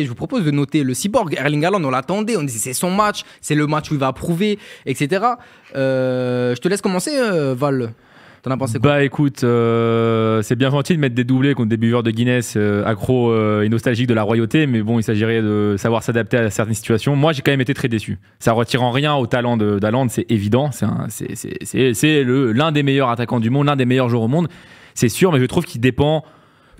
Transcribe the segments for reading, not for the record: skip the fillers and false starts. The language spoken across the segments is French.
Je vous propose de noter le cyborg. Erling Haaland, on l'attendait, on disait c'est son match, c'est le match où il va prouver, etc. Je te laisse commencer, Val. T'en as pensé quoi? Bah écoute, c'est bien gentil de mettre des doublés contre des buveurs de Guinness accros et nostalgiques de la royauté, mais bon, il s'agirait de savoir s'adapter à certaines situations. Moi, j'ai quand même été très déçu. Ça retire en rien au talent d'Haaland, c'est évident. C'est l'un des meilleurs attaquants du monde, l'un des meilleurs joueurs au monde, c'est sûr, mais je trouve qu'il dépend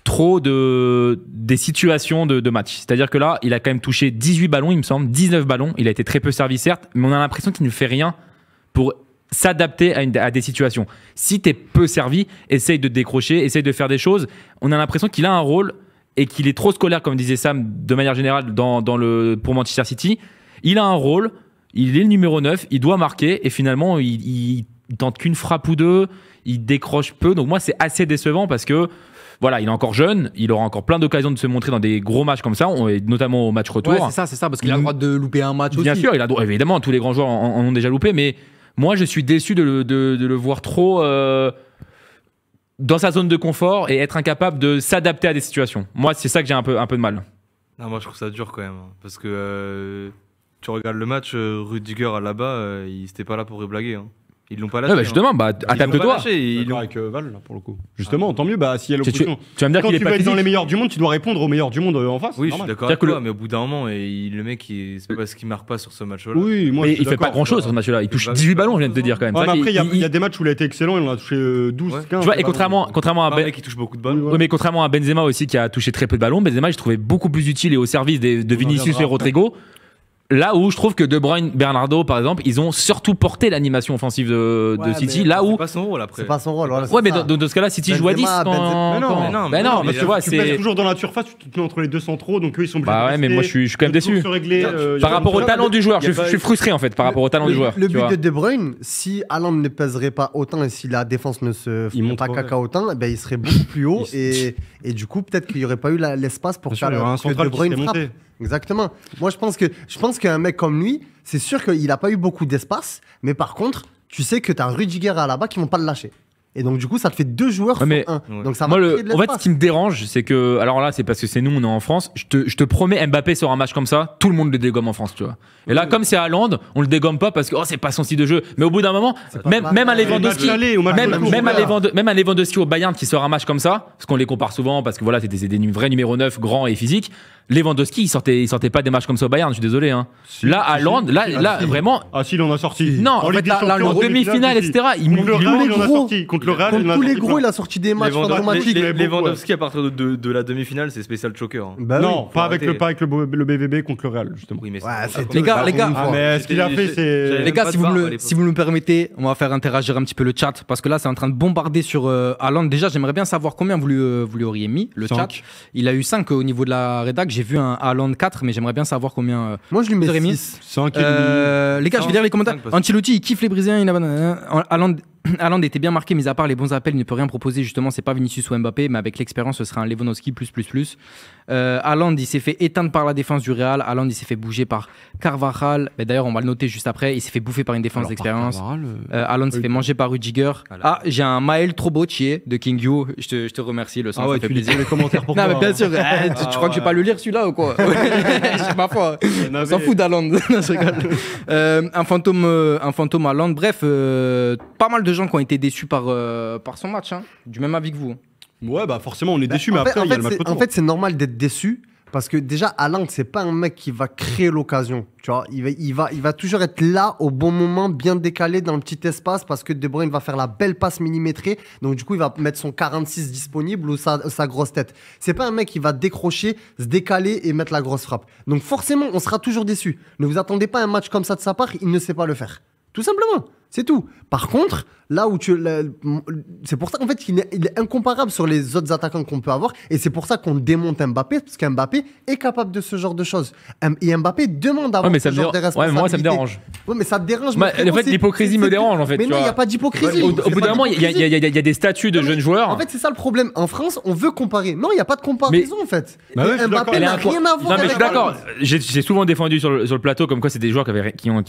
trop des situations de match. C'est-à-dire que là, il a quand même touché 18 ballons, il me semble, 19 ballons. Il a été très peu servi, certes, mais on a l'impression qu'il ne fait rien pour s'adapter à des situations. Si tu es peu servi, essaye de décrocher, essaye de faire des choses. On a l'impression qu'il a un rôle et qu'il est trop scolaire, comme disait Sam, de manière générale, pour Manchester City. Il a un rôle, il est le numéro 9, il doit marquer, et finalement, il tente qu'une frappe ou deux, il décroche peu. Donc moi, c'est assez décevant parce que voilà, il est encore jeune, il aura encore plein d'occasions de se montrer dans des gros matchs comme ça, notamment au match retour. Ouais, c'est ça, parce qu'il a le droit de louper un match aussi. Bien sûr, évidemment, tous les grands joueurs en ont déjà loupé, mais moi, je suis déçu de le voir trop dans sa zone de confort et être incapable de s'adapter à des situations. Moi, c'est ça que j'ai un peu de mal. Non, moi, je trouve ça dur quand même, parce que tu regardes le match, Rudiger là-bas, il n'était pas là pour blaguer. Hein. Ils l'ont pas lâché. Ouais, justement, adapte-toi. Ils l'ont avec Val là, pour le coup. Justement, tant mieux. Bah, s'il y a l'opposition. Tu vas me dire quand qu'il est tu pas veux être physique. dans les meilleurs du monde, tu dois répondre aux meilleurs du monde en face. Oui, je suis d'accord avec que toi, mais au bout d'un moment, le mec, c'est pas parce qu'il marque pas sur ce match-là. Oui, moi, mais il fait pas grand-chose sur ce match-là. Il touche 18 ballons, je viens de te dire quand même. Ouais, mais après, il y a des matchs où il a été excellent. Il en a touché 12, 15. Tu vois, et contrairement à Ben, qui touche beaucoup de ballons. Oui, mais contrairement à Benzema aussi qui a touché très peu de ballons, Benzema, je trouvais beaucoup plus utile et au service de Vinicius et Rodrigo. Là où je trouve que De Bruyne, Bernardo, par exemple, ils ont surtout porté l'animation offensive de City. Là où c'est pas son rôle après. C'est pas son rôle. Voilà, ouais, mais dans ce cas-là, City joue à 10. Mais non, mais tu vois, tu places toujours dans la surface, tu te mets entre les deux centraux, donc eux ils sont obligés. Bah ouais, mais moi je suis quand même déçu. Par rapport au talent du joueur, je suis frustré en fait par rapport au talent du joueur. Le but de De Bruyne, si Haaland ne pèserait pas autant et si la défense ne se ferait pas caca autant, ben il serait beaucoup plus haut et du coup peut-être qu'il n'y aurait pas eu l'espace pour faire que De Bruyne frappe. Exactement. Moi, je pense qu'un mec comme lui, c'est sûr qu'il n'a pas eu beaucoup d'espace, mais par contre, tu sais que tu as Rudiger là-bas qui ne vont pas le lâcher. Et donc, du coup, ça te fait 2 joueurs sur 1. Ouais. Donc, ça va créer de l'espace. En fait, ce qui me dérange, c'est que. Alors là, c'est parce que c'est nous, on est en France. Je te promets, Mbappé sur un match comme ça, tout le monde le dégomme en France, tu vois. Et là, comme c'est Haaland, on le dégomme pas parce que c'est pas son style de jeu. Mais au bout d'un moment, même à Lewandowski, même à Lewandowski au Bayern qui sort un match comme ça, parce qu'on les compare souvent, parce que voilà, c'est des vrais numéros 9, grands et physiques. Lewandowski, il sortait pas des matchs comme ça au Bayern, je suis désolé. Hein. Là, Haaland, là, vraiment. Ah, si, il en a sorti. Non, en fait, là, en demi-finale, etc. Contre le Real, il en a sorti. Contre le Real, tous les gros, il a sorti des matchs dramatiques. Lewandowski, à partir de la demi-finale, c'est spécial choker. Non, pas avec le BVB contre le Real, justement. Oui, mais les gars, mais ce qu'il a fait, c'est. Les gars, si vous me le permettez, on va faire interagir un petit peu le chat parce que là, c'est en train de bombarder sur Haaland. Déjà, j'aimerais bien savoir combien vous lui auriez mis le chat. Il a eu 5 au niveau de la rédac. J'ai vu un Haaland 4, mais j'aimerais bien savoir combien. Moi, je lui mets 6. 5 les gars, je vais lire les commentaires. Ancelotti, il kiffe les Brésiliens. Haaland était bien marqué, mis à part les bons appels, il ne peut rien proposer. Justement, c'est pas Vinicius ou Mbappé, mais avec l'expérience, ce sera un Lewandowski plus. Haaland, il s'est fait éteindre par la défense du Real. Haaland, il s'est fait bouger par Carvajal. D'ailleurs, on va le noter juste après. Il s'est fait bouffer par une défense d'expérience. Haaland s'est fait manger par Rudiger. Ah, j'ai un Maël Trobotier de King You. Je te remercie, le sang, ça fait plaisir. Les commentaires pour non, mais bien sûr. Tu crois que je vais pas le lire celui-là ou quoi? C'est ma foi. On s'en fout d'Haaland. Un fantôme Haaland. Bref, pas mal de gens qui ont été déçus par son match, hein. Du même avis que vous. Ouais, bah forcément, on est déçus, mais après, il y a le match retour. En fait, c'est normal d'être déçu parce que déjà, Haaland, c'est pas un mec qui va créer l'occasion. Tu vois, il va toujours être là au bon moment, bien décalé dans le petit espace parce que De Bruyne va faire la belle passe millimétrée. Donc, du coup, il va mettre son 46 disponible ou sa grosse tête. C'est pas un mec qui va décrocher, se décaler et mettre la grosse frappe. Donc, forcément, on sera toujours déçu. Ne vous attendez pas à un match comme ça de sa part, il ne sait pas le faire. Tout simplement. C'est tout. Par contre, là où c'est pour ça qu'en fait, il est incomparable sur les autres attaquants qu'on peut avoir. Et c'est pour ça qu'on démonte Mbappé, parce qu'Mbappé est capable de ce genre de choses. Et Mbappé demande à avoir ce genre de responsabilité. Ouais, mais moi, ça me dérange. Ouais, mais ça te dérange. En fait, l'hypocrisie me dérange, en fait. Mais non, il n'y a pas d'hypocrisie. Au bout d'un moment, il y a des statuts de jeunes joueurs. En fait, c'est ça le problème. En France, on veut comparer. Non, il n'y a pas de comparaison, en fait. Mbappé n'a rien à voir. Non, mais je suis d'accord. J'ai souvent défendu sur le plateau comme quoi c'est des joueurs qui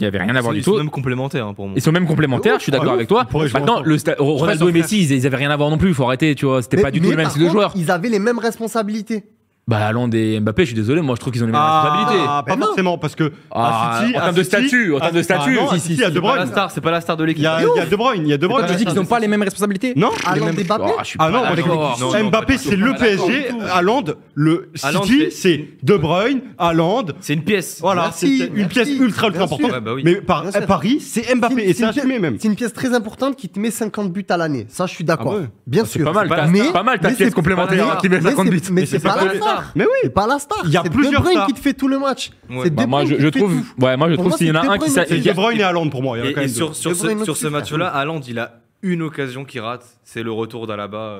avaient rien à voir du tout. Ils sont même complémentaires pour moi. Ils sont même complémentaires, je suis d'accord avec toi. Maintenant, Ronaldo et Messi, ils avaient rien à voir non plus, il faut arrêter, tu vois, c'était pas du tout le même style de joueur. Ils avaient les mêmes responsabilités. Bah, Haaland et Mbappé, je suis désolé, moi je trouve qu'ils ont les mêmes responsabilités. Pas forcément, parce que à City, en termes de statut, non, à City, il y a De Bruyne. C'est pas la star de l'équipe. Il y a De Bruyne. Il y a De Bruyne. Tu dis qu'ils n'ont pas les mêmes responsabilités? Non. Haaland et Mbappé. Je suis Ah non, pas d'accord. Non, Mbappé c'est le PSG, Haaland le City c'est De Bruyne, Haaland. C'est une pièce. Voilà, c'est une pièce ultra Bien importante. sûr. Ouais, bah oui. Mais Bien sûr. Paris c'est Mbappé et c'est assumé même. C'est une pièce très importante qui te met 50 buts à l'année. Ça, je suis d'accord. Ah ouais. Bien C'est sûr. pas mal, Mais- pas mal ta mais pièce c'est complémentaire pas qui met 50 buts. Mais c'est pas la star. Mais oui. C'est pas la star. Il y a C'est plusieurs De Bruyne stars. qui te fait tout le match. Ouais. C'est De Moi, Bruyne je qui te fait trouve, tout. ouais, moi je Pour trouve moi, s'il y en a c'est un De qui Bruyne. C'est De Bruyne et Haaland pour moi. Il y en a quand Et même deux. sur De Bruyne ce au-dessus, match-là, Haaland, il a une occasion qu'il rate, c'est le retour d'Alaba.